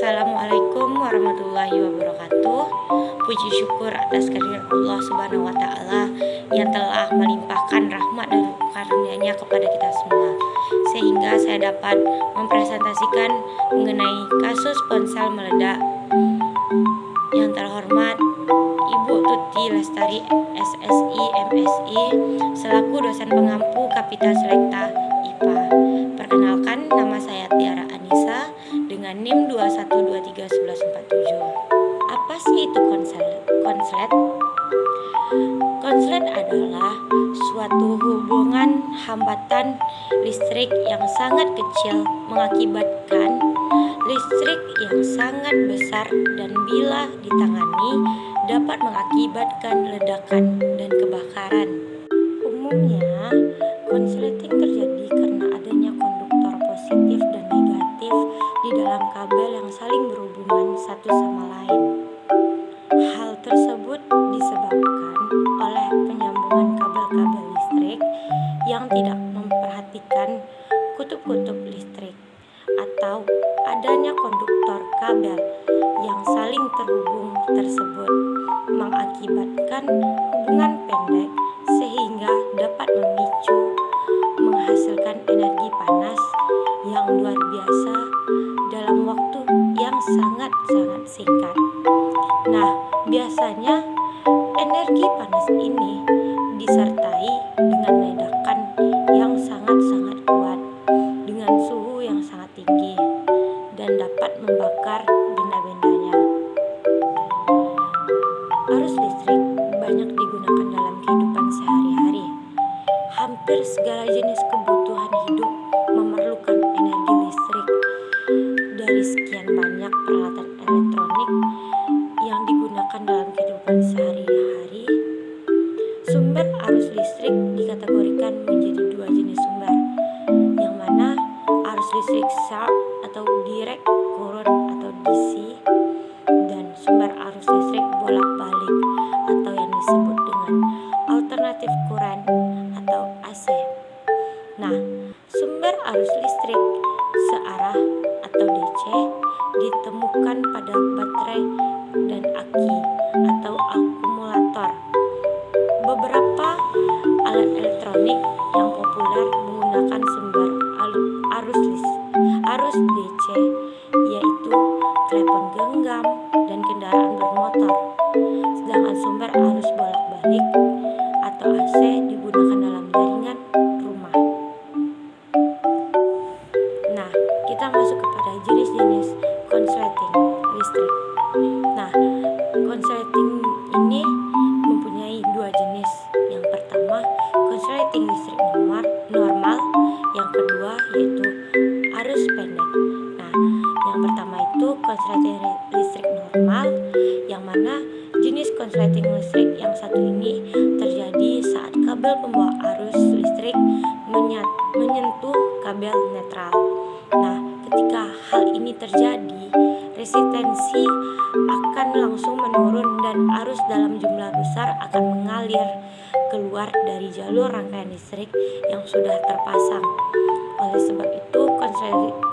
Assalamualaikum warahmatullahi wabarakatuh. Puji syukur atas kehadirat Allah Subhanahu wa Ta'ala yang telah melimpahkan rahmat dan karunia-Nya kepada kita semua, sehingga saya dapat mempresentasikan mengenai kasus ponsel meledak. Yang terhormat Ibu Tuti Lestari SSI MSI selaku dosen pengampu Kapita Selekta IPA. Perkenalkan, nama saya Tiara Anissa dengan NIM 21231147. Apa sih itu konslet? Konslet adalah suatu hubungan hambatan listrik yang sangat kecil mengakibatkan listrik yang sangat besar dan bila ditangani dapat mengakibatkan ledakan dan kebakaran. Umumnya, konsleting terjadi karena adanya konduktor positif dan negatif di dalam kabel yang saling berhubungan satu sama lain. Hal tersebut disebabkan oleh penyambungan kabel-kabel listrik yang tidak memperhatikan kutub-kutub listrik atau adanya konduktor kabel yang saling terhubung tersebut mengakibatkan hubungan pendek sehingga dapat menghasilkan energi panas yang luar biasa dalam waktu yang sangat-sangat singkat. Nah, biasanya energi panas ini disertai dengan ledakan yang sangat-sangat kuat dengan suhu yang sangat tinggi dan dapat membakar benda-bendanya. Arus listrik banyak digunakan dalam kehidupan sehari-hari. Hampir segala jenis kebutuhan hidup memerlukan energi listrik. Dari sekian banyak peralatan elektronik yang digunakan dalam kehidupan sehari-hari, sumber arus listrik dikategorikan menjadi dua jenis sumber, yang mana arus listrik sharp atau direct current atau DC dan sumber arus listrik bolak-balik atau yang disebut dengan alternative current atau AC. Nah, sumber arus listrik searah atau DC ditemukan pada baterai dan aki atau akumulator. Beberapa alat elektronik yang populer menggunakan sumber arus DC yaitu telepon genggam dan kendaraan bermotor. Sedangkan sumber arus bolak-balik atau AC digunakan dalam jaringan rumah. Nah, kita masuk kepada jenis-jenis konsleting listrik. Nah, konsleting ini mempunyai dua jenis. Yang pertama, konsleting listrik normal. Yang kedua yaitu arus pendek. Nah, yang pertama itu konsleting listrik normal, yang mana jenis konsleting listrik yang satu ini terjadi saat kabel pembawa arus listrik menyentuh kabel netral. Nah, ketika hal ini terjadi, resistensi akan langsung menurun dan arus dalam jumlah besar akan mengalir keluar dari jalur rangkaian listrik yang sudah terpasang. Oleh sebab itu,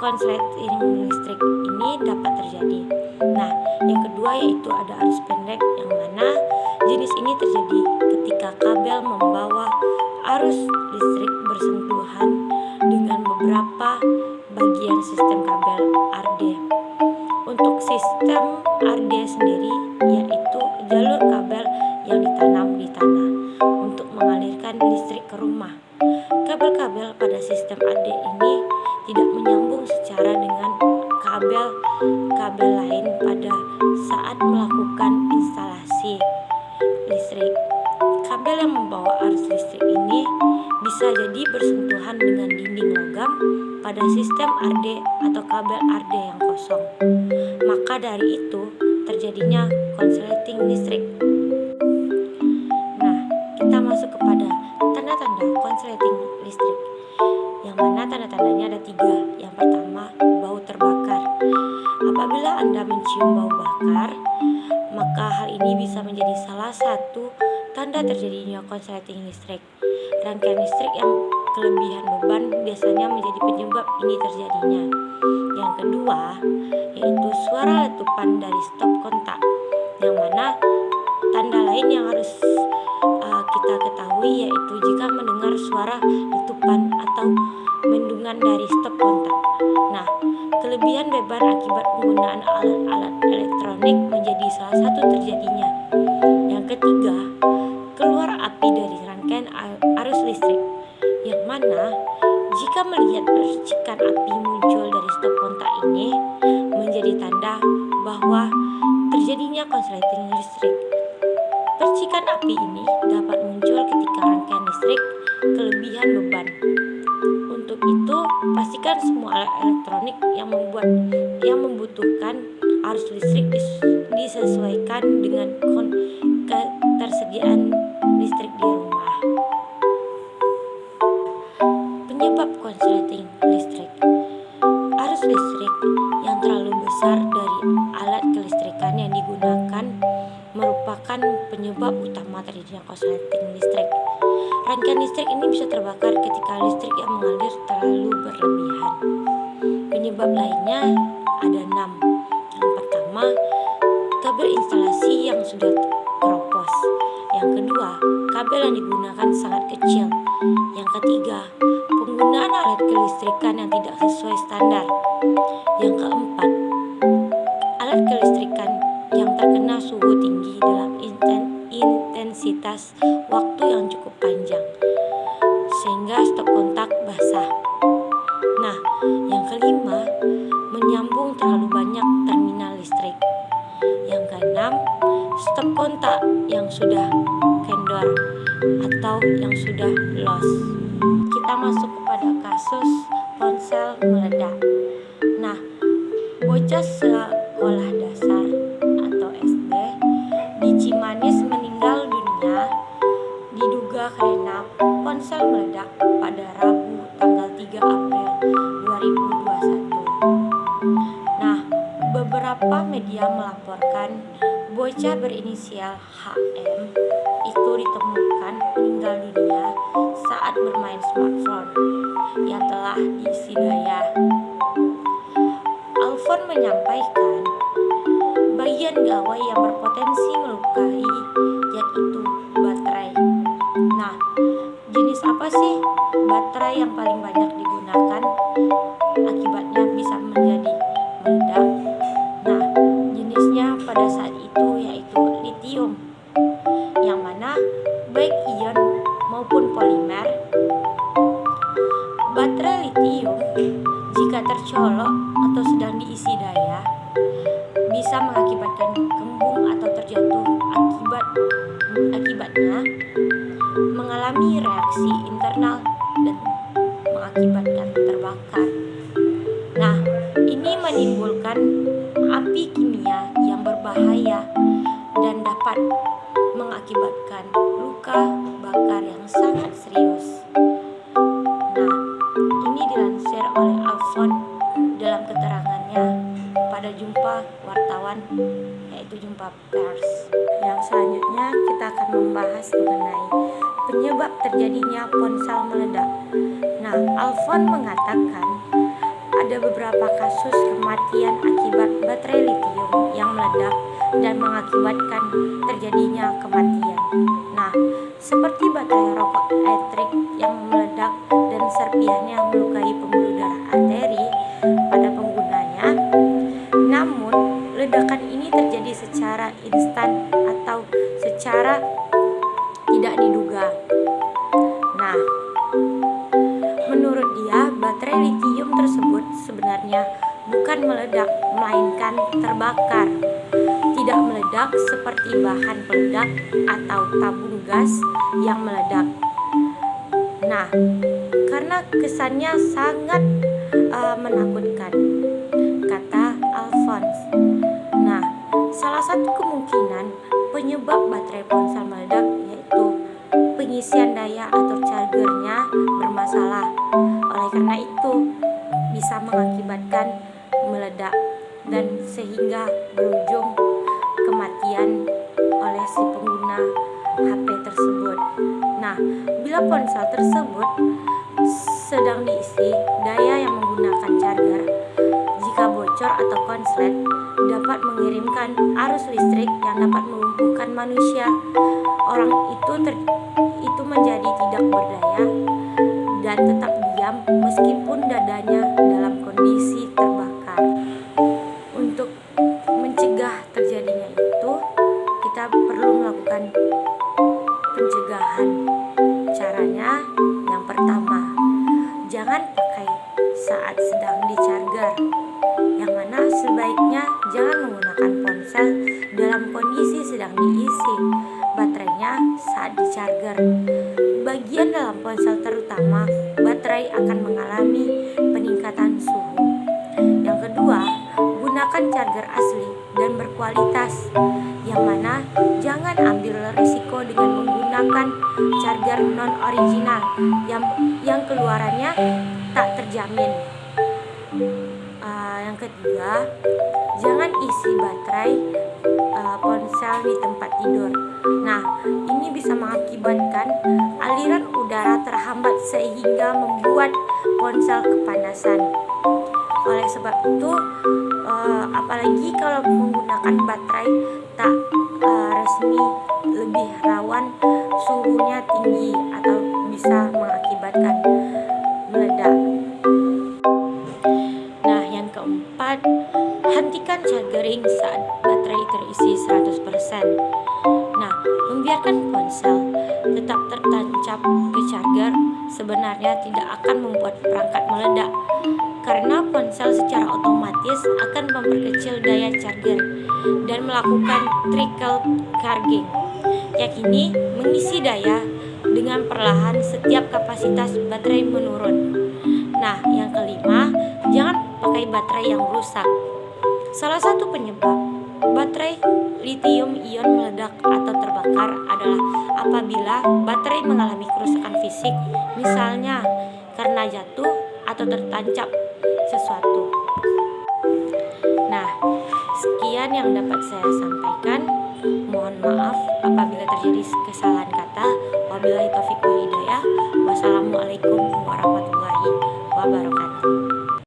konsleting listrik ini dapat terjadi. Nah, yang kedua yaitu ada arus pendek, yang mana jenis ini terjadi ketika kabel membawa arus listrik bersentuhan dengan beberapa bagian sistem kabel RD. Untuk sistem RD sendiri yaitu jalur kabel yang ditanam di tanah untuk mengalirkan listrik ke rumah. Kabel-kabel pada sistem RD ini tidak menyambung secara dengan kabel-kabel lain pada saat melakukan instalasi listrik. Kabel yang membawa arus listrik ini bisa jadi bersentuhan dengan dinding logam pada sistem RD atau kabel RD yang kosong. Maka dari itu terjadinya konsleting listrik. Nah, kita masuk kepada tanda-tanda konsleting listrik, yang mana tanda-tandanya ada 3. Yang pertama, bau terbakar. Apabila Anda mencium bau bakar, maka hal ini bisa menjadi salah satu tanda terjadinya konsleting listrik. Rangkaian listrik yang kelebihan beban biasanya menjadi penyebab ini terjadinya. Yang kedua yaitu suara letupan dari stop kontak, yang mana tanda lain yang harus kita ketahui yaitu jika mendengar suara letupan atau mendungan dari stop kontak. Nah, kelebihan beban akibat penggunaan alat-alat elektronik menjadi salah satu terjadinya. Yang ketiga, keluar api dari rangkaian arus listrik, yang mana jika melihat percikan api muncul dari stop kontak ini menjadi tanda bahwa terjadinya konsleting listrik. Percikan api ini dapat muncul ketika rangkaian listrik kelebihan beban. Untuk itu, pastikan semua alat elektronik yang membutuhkan arus listrik disesuaikan dengan ketersediaan listrik di rumah. Penyebab konsleting listrik. Arus listrik yang terlalu besar dari alat kelistrikan yang digunakan merupakan penyebab utama terjadinya konsleting listrik. Rangkaian listrik ini bisa terbakar ketika listrik yang mengalir terlalu berlebihan. Penyebab lainnya ada 6. Yang pertama, kabel instalasi yang sudah keropos. Yang kedua, kabel yang digunakan sangat kecil. Yang ketiga, penggunaan alat kelistrikan yang tidak sesuai standar. Yang keempat, alat kelistrikan yang terkena suhu tinggi dalam intensitas waktu yang cukup panjang sehingga stop kontak basah. Nah, yang kelima, menyambung terlalu banyak terminal listrik. Yang keenam, stop kontak yang sudah kendor atau yang sudah loss. Kita masuk kepada kasus ponsel meledak. Nah, bocah sekolah dasar atau SD di Cimanis meninggal dunia diduga karena ponsel meledak pada Rabu tanggal 3 April 2021. Nah, beberapa media melaporkan bocah berinisial HM itu ditemukan meninggal dunia saat bermain smartphone yang telah diisi daya. Alfon menyampaikan bagian gawai yang berpotensi melukai yaitu baterai. Nah, jenis apa sih baterai yang paling banyak digunakan akibatnya bisa menjadi meledak? Nah, jenisnya pada saat itu yaitu litium, yang mana baik ion maupun polimer. Baterai litium jika tercolok atau sedang diisi daya bisa mengakibatkan kembung atau terjatuh, akibatnya mengalami reaksi internal dan mengakibatkan terbakar. Nah, ini menimbulkan api kimia yang berbahaya dan dapat mengakibatkan luka bakar yang sangat serius. Nah, ini dilansir oleh Alfon dalam keterangannya pada jumpa wartawan, yaitu jumpa pers. Yang selanjutnya kita akan membahas mengenai penyebab terjadinya ponsel meledak. Nah, Alfon mengatakan ada beberapa kasus kematian akibat baterai litium yang meledak dan mengakibatkan terjadinya kematian. Nah, seperti baterai rokok elektrik yang meledak dan serpihannya melukai pembuluh darah arteri pada penggunanya. Namun, ledakan ini terjadi secara instan atau secara tidak diduga. Nah, menurut dia, baterai litium tersebut sebenarnya bukan meledak, melainkan terbakar. Tidak meledak seperti bahan peledak atau tabung gas yang meledak. Nah, karena kesannya sangat menakutkan, kata Alphonse. Nah, salah satu kemungkinan penyebab baterai ponsel meledak yaitu pengisian daya atau chargernya bermasalah. Oleh karena itu, bisa mengakibatkan meledak dan sehingga berujung kematian oleh si pengguna HP tersebut. Nah, bila ponsel tersebut sedang diisi daya yang menggunakan charger, bocor atau konslet dapat mengirimkan arus listrik yang dapat melumpuhkan manusia. Orang itu menjadi tidak berdaya dan tetap diam meskipun dadanya dalam kondisi terbakar. Untuk mencegah terjadinya itu, kita perlu melakukan pencegahan. Caranya, yang pertama, jangan pakai saat sedang di charger, yang mana sebaiknya jangan menggunakan ponsel dalam kondisi sedang diisi baterainya saat di charger. Bagian dalam ponsel terutama baterai akan mengalami peningkatan suhu. Yang kedua, gunakan charger asli dan berkualitas, yang mana jangan ambil risiko dengan menggunakan charger non original yang keluarannya tak terjamin. Yang ketiga, jangan isi baterai ponsel di tempat tidur. Nah, ini bisa mengakibatkan aliran udara terhambat sehingga membuat ponsel kepanasan. Oleh sebab itu, apalagi kalau menggunakan baterai tak resmi, lebih rawan suhunya tinggi atau bisa mengakibatkan meledak. Nah, yang keempat, hentikan charging saat baterai terisi 100%. Nah, membiarkan ponsel tetap tertancap ke charger sebenarnya tidak akan membuat perangkat meledak, karena ponsel secara otomatis akan memperkecil daya charger dan melakukan trickle charging, yakni mengisi daya dengan perlahan setiap kapasitas baterai menurun. Nah, yang kelima, jangan pakai baterai yang rusak. Salah satu penyebab baterai lithium ion meledak atau terbakar adalah apabila baterai mengalami kerusakan fisik, misalnya karena jatuh atau tertancap sesuatu. Nah, sekian yang dapat saya sampaikan. Mohon maaf apabila terjadi kesalahan kata. Wabillahi taufiq wal hidayah. Wassalamualaikum warahmatullahi wabarakatuh.